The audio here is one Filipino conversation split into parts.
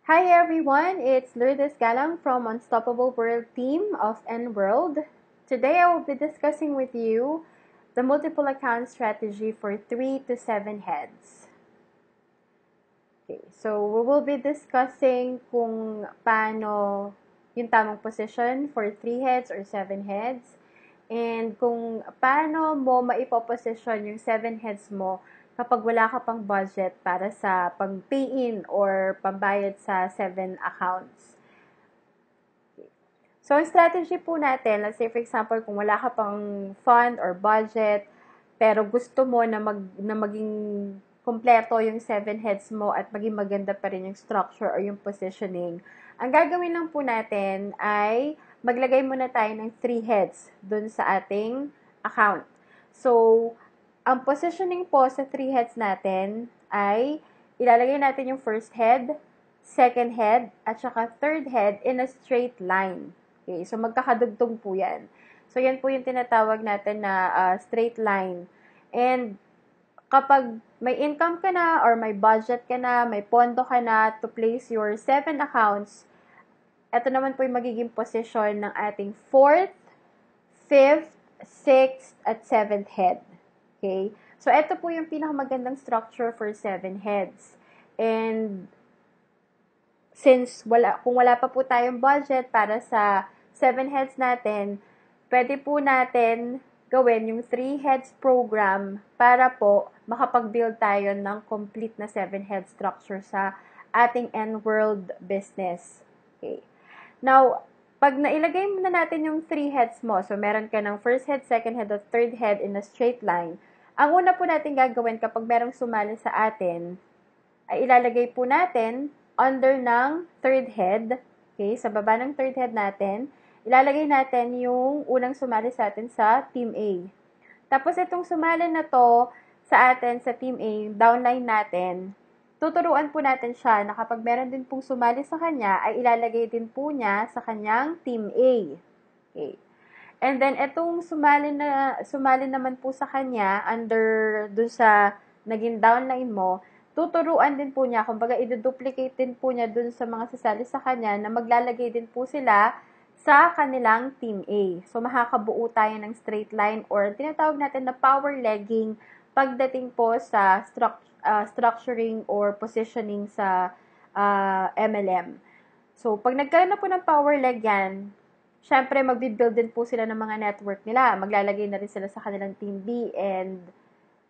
Hi everyone, it's Lourdes Galang from Unstoppable World team of N-World. Today I will be discussing with you the multiple account strategy for 3 to 7 heads. Okay, so we will be discussing kung paano yung tamang position for 3 heads or 7 heads and kung paano mo maipoposition yung 7 heads mo kapag wala ka pang budget para sa pang-pay-in or pambayad sa 7 accounts. So, ang strategy po natin, let's say for example, kung wala ka pang fund or budget, pero gusto mo na maging kompleto yung 7 heads mo at maging maganda pa rin yung structure or yung positioning, ang gagawin lang po natin ay maglagay muna tayo ng 3 heads dun sa ating account. So, ang positioning po sa 3 heads natin ay ilalagay natin yung first head, second head, at saka third head in a straight line. Okay, so magkakadugtong po yan. So, yan po yung tinatawag natin na straight line. And kapag may income ka na or may budget ka na, may pondo ka na to place your 7 accounts, ito naman po yung magiging position ng ating 4th, 5th, 6th, at 7th head. Okay? So, ito po yung pinakamagandang structure for 7 heads. And, since kung wala pa po tayong budget para sa 7 heads natin, pwede po natin gawin yung 3 heads program para po makapag-build tayo ng complete na 7 head structure sa ating N-World business. Okay. Now, pag nailagay mo na natin yung 3 heads mo, so meron ka ng first head, second head, at third head in a straight line, ang una po natin gagawin kapag merong sumali sa atin, ay ilalagay po natin under ng third head, okay, sa baba ng third head natin, ilalagay natin yung unang sumali sa atin sa Team A. Tapos itong sumali na to sa atin sa Team A, downline natin, tuturuan po natin siya na kapag meron din pong sumali sa kanya, ay ilalagay din po niya sa kanyang Team A. Okay. And then, itong sumali naman po sa kanya, dun sa naging downline mo, tuturuan din po niya, kumbaga, i-duplicate din po niya dun sa mga sasali sa kanya na maglalagay din po sila sa kanilang Team A. So, makakabuo tayo ng straight line or tinatawag natin na power legging pagdating po sa structuring or positioning sa MLM. So, pag nagkaroon na po ng power leg yan, syempre, magbibuild din po sila ng mga network nila. Maglalagay na rin sila sa kanilang Team B and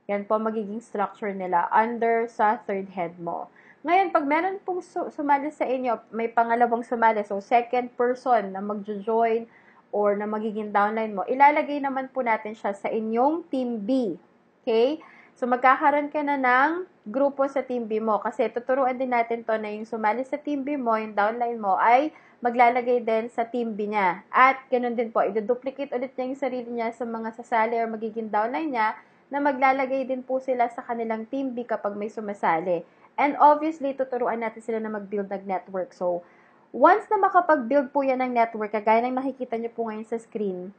yan po magiging structure nila under sa third head mo. Ngayon, pag meron pong sumali sa inyo, may pangalawang sumali, so second person na magjo-join or na magiging downline mo, ilalagay naman po natin siya sa inyong Team B. Okay? So, magkakaroon ka na ng grupo sa Team B mo kasi tuturuan din natin to na yung sumali sa Team B mo, yung downline mo, ay maglalagay din sa Team B niya. At ganun din po, i-duplicate ulit niya yung sarili niya sa mga sasali or magiging downline niya na maglalagay din po sila sa kanilang Team B kapag may sumasali. And obviously, tuturuan natin sila na mag-build ng network. So, once na makapag-build po yan ng network, kagaya ng nakikita niyo po ngayon sa screen,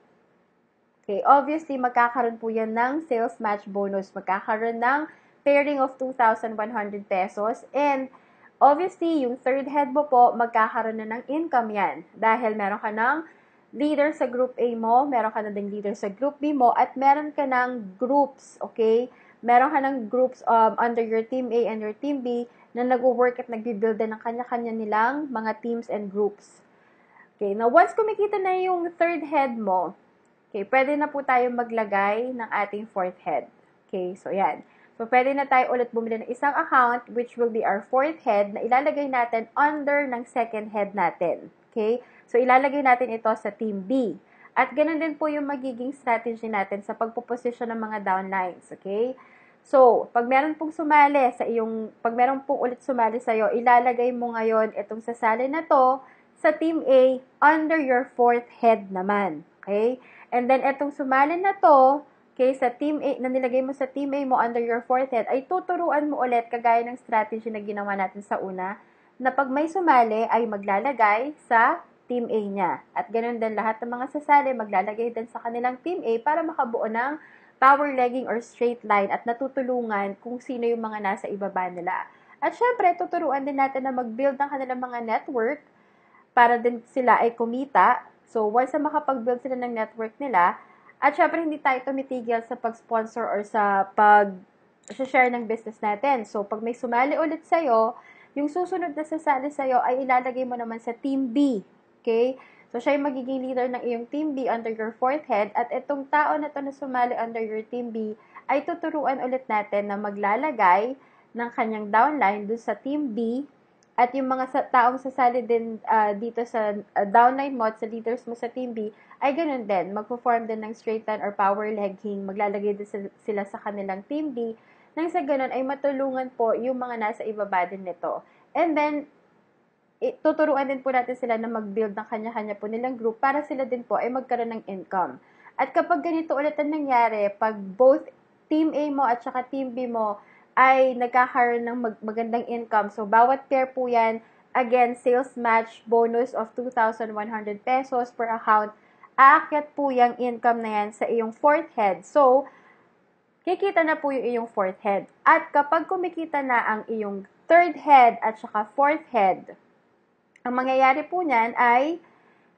okay, obviously, magkakaroon po yan ng sales match bonus. Magkakaroon ng pairing of 2,100 pesos. And obviously, yung third head mo po, magkakaroon na ng income yan. Dahil meron ka ng leader sa group A mo, meron ka na ding leader sa group B mo, at meron ka ng groups, okay? Meron ka ng groups under your Team A and your Team B na nag-work at nag-build din ng kanya-kanya nilang mga teams and groups. Okay, now once kumikita na yung third head mo, okay, pwede na po tayo maglagay ng ating fourth head. Okay, so yan. So, pwede na tayo ulit bumili ng isang account which will be our fourth head na ilalagay natin under ng second head natin. Okay? So, ilalagay natin ito sa Team B. At ganun din po yung magiging strategy natin sa pagpuposisyon ng mga downlines. Okay? So, pag meron pong ulit sumali sa'yo, ilalagay mo ngayon itong sasali na to sa Team A under your fourth head naman. Okay? And then, itong sumali na to, okay, sa Team A, na nilagay mo sa Team A mo under your fourth head, ay tuturuan mo ulit kagaya ng strategy na ginawa natin sa una, na pag may sumali ay maglalagay sa Team A niya. At ganoon din lahat ng mga sasali, maglalagay din sa kanilang Team A para makabuo ng power legging or straight line at natutulungan kung sino yung mga nasa ibaba nila. At syempre, tuturuan din natin na mag-build ng kanilang mga network para din sila ay kumita. So, once na makapag-build sila ng network nila, at syempre, hindi tayo tumitigil sa pag-sponsor or sa pag-share ng business natin. So, pag may sumali ulit sa'yo, yung susunod na sasali sa'yo ay ilalagay mo naman sa Team B. Okay? So, siya yung magiging leader ng iyong Team B under your fourth head. At itong tao na to na sumali under your Team B ay tuturuan ulit natin na maglalagay ng kanyang downline dun sa Team B. At yung mga taong sasali din dito sa downline mo at sa leaders mo sa Team B, ay ganun din. Magpo-form din ng straight line or power legging. Maglalagay din sila sa kanilang Team B. Nang sa ganun ay matulungan po yung mga nasa ibaba din nito. And then, tuturuan din po natin sila na mag-build ng kanya-kanya po nilang group para sila din po ay magkaroon ng income. At kapag ganito ulit ang nangyari, pag both Team A mo at saka Team B mo ay nagkakaroon ng magandang income. So, bawat pair po yan, again, sales match bonus of 2,100 pesos per account. Aakyat po yung income na yan sa iyong fourth head. So, kikita na po yung iyong fourth head. At kapag kumikita na ang iyong third head at saka fourth head, ang mangyayari po niyan ay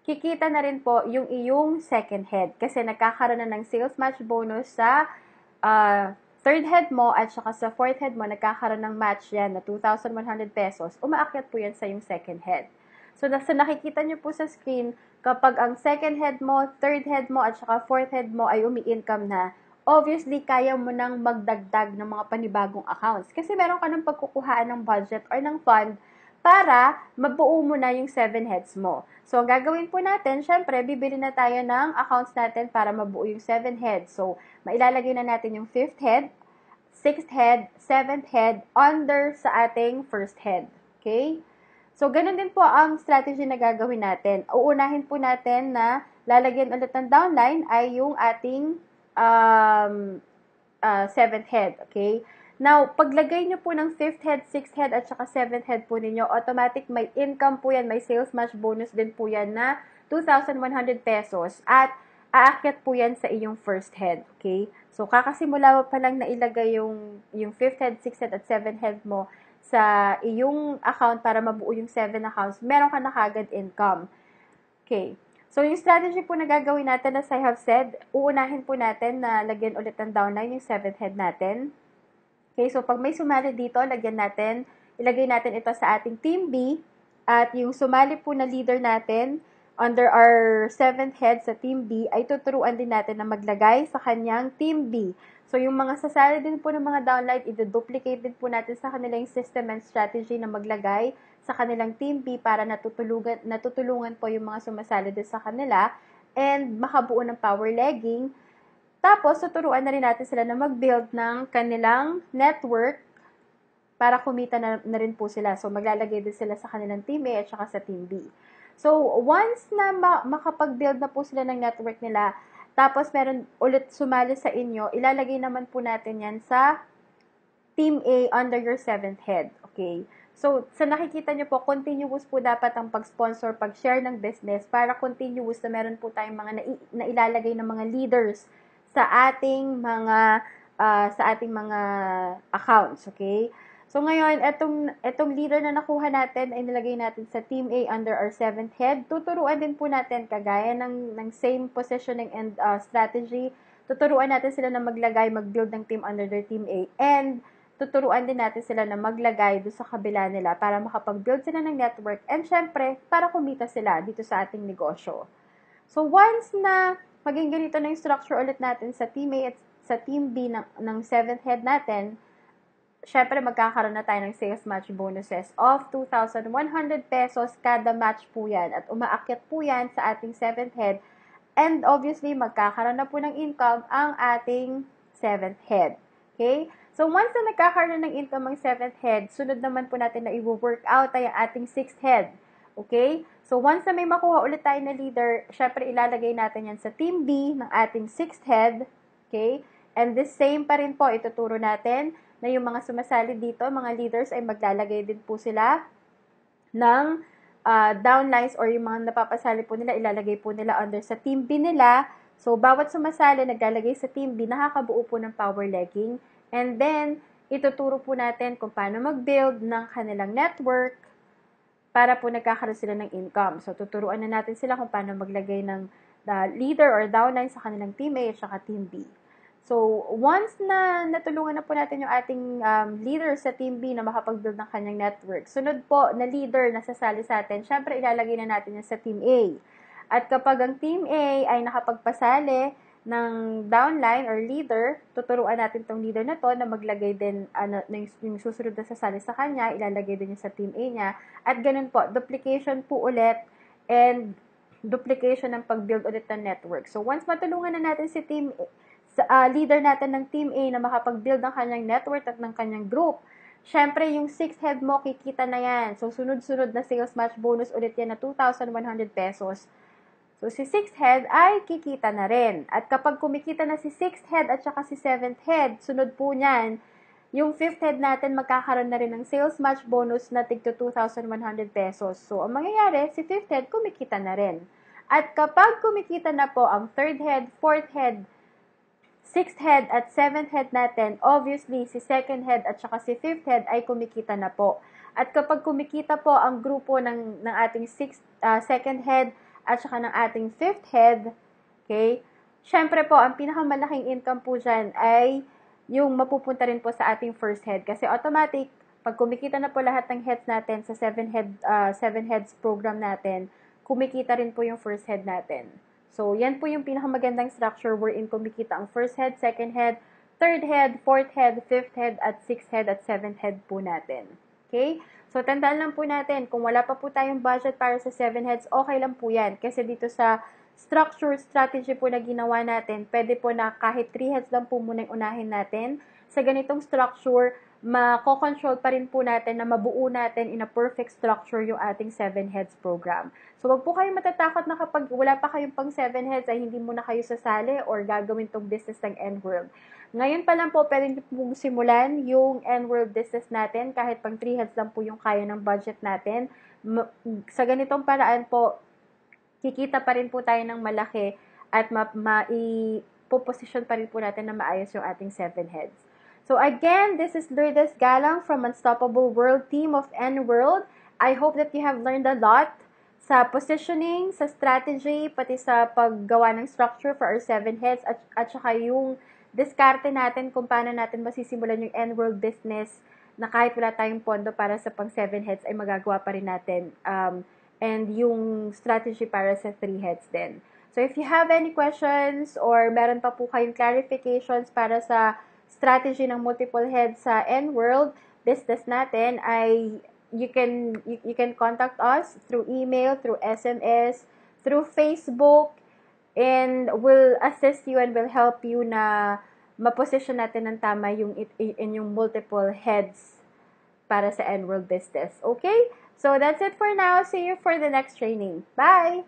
kikita na rin po yung iyong second head. Kasi nagkakaroon na ng sales match bonus sa third head mo at saka sa fourth head mo, nagkakaroon ng match yan na 2,100 pesos. Umaakyat po yan sa yung second head. So, nakikita nyo po sa screen, kapag ang second head mo, third head mo, at saka fourth head mo ay umi-income na, obviously, kaya mo nang magdagdag ng mga panibagong accounts. Kasi meron ka ng pagkukuhaan ng budget or ng fund para mabuo mo na yung 7 heads mo. So, ang gagawin po natin, syempre, bibili na tayo ng accounts natin para mabuo yung 7 heads. So, mailalagay na natin yung 5th head, 6th head, 7th head, under sa ating first head. Okay? So, ganun din po ang strategy na gagawin natin. Uunahin po natin na lalagyan ulit ng downline ay yung ating 7th head. Okay? Now, paglagay nyo po ng 5th head, 6th head, at saka 7th head po ninyo, automatic may income po yan, may sales match bonus din po yan na 2,100 pesos. At aakyat po yan sa iyong first head. Okay? So, kakasimula mo pa lang na ilagay yung 5th head, 6th head, at 7th head mo sa iyong account para mabuo yung 7 accounts, meron ka na kagad income. Okay. So, yung strategy po na gagawin natin, as I have said, uunahin po natin na lagyan ulit ng downline yung 7th head natin. Okay, so pag may sumali dito, ilagay natin ito sa ating Team B, at yung sumali po na leader natin, under our 7th head sa Team B, ay tuturuan din natin na maglagay sa kanyang Team B. So, yung mga sasali din po ng mga downline, i-duplicate din po natin sa kanilang system and strategy na maglagay sa kanilang Team B para natutulungan po yung mga sumasali din sa kanila and makabuo ng power legging. Tapos, tuturuan na rin natin sila na mag-build ng kanilang network para kumita na rin po sila. So, maglalagay din sila sa kanilang Team A at saka sa Team B. So, once na makapag-build na po sila ng network nila, tapos meron ulit sumali sa inyo, ilalagay naman po natin yan sa Team A under your 7th head. Okay? So, sa nakikita nyo po, continuous po dapat ang pag-sponsor, pag-share ng business para continuous na meron po tayong mga nailalagay ng mga leaders sa ating mga accounts, okay? So ngayon, etong leader na nakuha natin ay nilagay natin sa Team A under our 7th head. Tuturuan din po natin kagaya ng same positioning and strategy. Tuturuan natin sila na mag-build ng team under their Team A, and tuturuan din natin sila na maglagay doon sa kabila nila para makapag-build sila ng network and syempre para kumita sila dito sa ating negosyo. So once na maging ganito na yung structure ulit natin sa Team A at sa Team B ng 7th head natin, syempre magkakaroon na tayo ng sales match bonuses of 2,100 pesos kada match po yan. At umaakyat po yan sa ating 7th head. And obviously, magkakaroon na po ng income ang ating 7th head. Okay? So, once na nagkakaroon ng income ang 7th head, sunod naman po natin na i-work out ay ang ating 6th head. Okay? So, once na may makuha ulit tayo na leader, syempre ilalagay natin yan sa Team B ng ating 6th head. Okay? And the same pa rin po, ituturo natin na yung mga sumasali dito, mga leaders, ay maglalagay din po sila ng downlines or yung mga napapasali po nila, ilalagay po nila under sa Team B nila. So, bawat sumasali, naglalagay sa Team B, nakakabuo po ng power legging. And then, ituturo po natin kung paano mag-build ng kanilang network para po nagkakaroon sila ng income. So, tuturuan na natin sila kung paano maglagay ng leader or downline sa kanilang team A at saka team B. So, once na natulungan na po natin yung ating leader sa team B na makapag-build ng kanyang network, sunod po na leader na sasali sa atin, syempre ilalagay na natin yan sa team A. At kapag ang team A ay nakapagpasali ng downline or leader, tuturuan natin tong leader na to na maglagay din yung susunod na sasali sa kanya, ilalagay din yung sa team A niya. At ganun po, duplication po ulit and duplication ng pag-build ulit ng network. So, once matulungan na natin si team leader natin ng team A na makapag-build ng kanyang network at ng kanyang group, syempre, yung 6th head mo, kikita na yan. So, sunod-sunod na sales match bonus ulit yan na 2,100 pesos. So, si 6th head ay kikita na rin. At kapag kumikita na si 6th head at saka si 7th head, sunod po niyan, yung 5th head natin magkakaroon na rin ng sales match bonus na tig to 2,100 pesos. So, ang mangyayari, si 5th head kumikita na rin. At kapag kumikita na po ang 3rd head, 4th head, 6th head at 7th head natin, obviously, si 2nd head at saka si 5th head ay kumikita na po. At kapag kumikita po ang grupo ng ating 2nd head at saka ng ating 5th head, okay, syempre po, ang pinakamalaking income po dyan ay yung mapupunta rin po sa ating 1st head. Kasi automatic, pag kumikita na po lahat ng heads natin sa 7 heads program natin, kumikita rin po yung 1st head natin. So, yan po yung pinakamagandang structure wherein kumikita ang 1st head, 2nd head, 3rd head, 4th head, 5th head, at 6th head, at 7th head po natin. Okay? So, tandaan lang po natin, kung wala pa po tayong budget para sa 7 heads, okay lang po yan. Kasi dito sa structure strategy po na ginawa natin, pwede po na kahit 3 heads lang po muna yung unahin natin. Sa ganitong structure, mako-control pa rin po natin na mabuo natin in a perfect structure yung ating 7 heads program. So, wag po kayong matatakot na kapag wala pa kayong pang 7 heads ay hindi muna kayo sasali or gagawin tong business ng N-World. Ngayon pa lang po, pwede nyo pong simulan yung N-World business natin kahit pang 3 heads lang po yung kaya ng budget natin. Sa ganitong paraan po, kikita pa rin po tayo ng malaki at mai-position pa rin po natin na maayos yung ating 7 heads. So again, this is Lourdes Galang from Unstoppable World team of N-World. I hope that you have learned a lot sa positioning, sa strategy, pati sa paggawa ng structure for our 7 heads at saka yung diskarte natin kung paano natin masisimulan yung N-World business na kahit wala tayong pondo para sa pang 7 heads ay magagawa pa rin natin. And yung strategy para sa 3 heads din. So if you have any questions or meron pa po kayong clarifications para sa strategy ng multiple heads sa N-World business natin, ay you can contact us through email, through SMS, through Facebook, and we'll assist you and will help you na ma-position natin ng tama yung multiple heads para sa N-World business. Okay? So that's it for now. See you for the next training. Bye!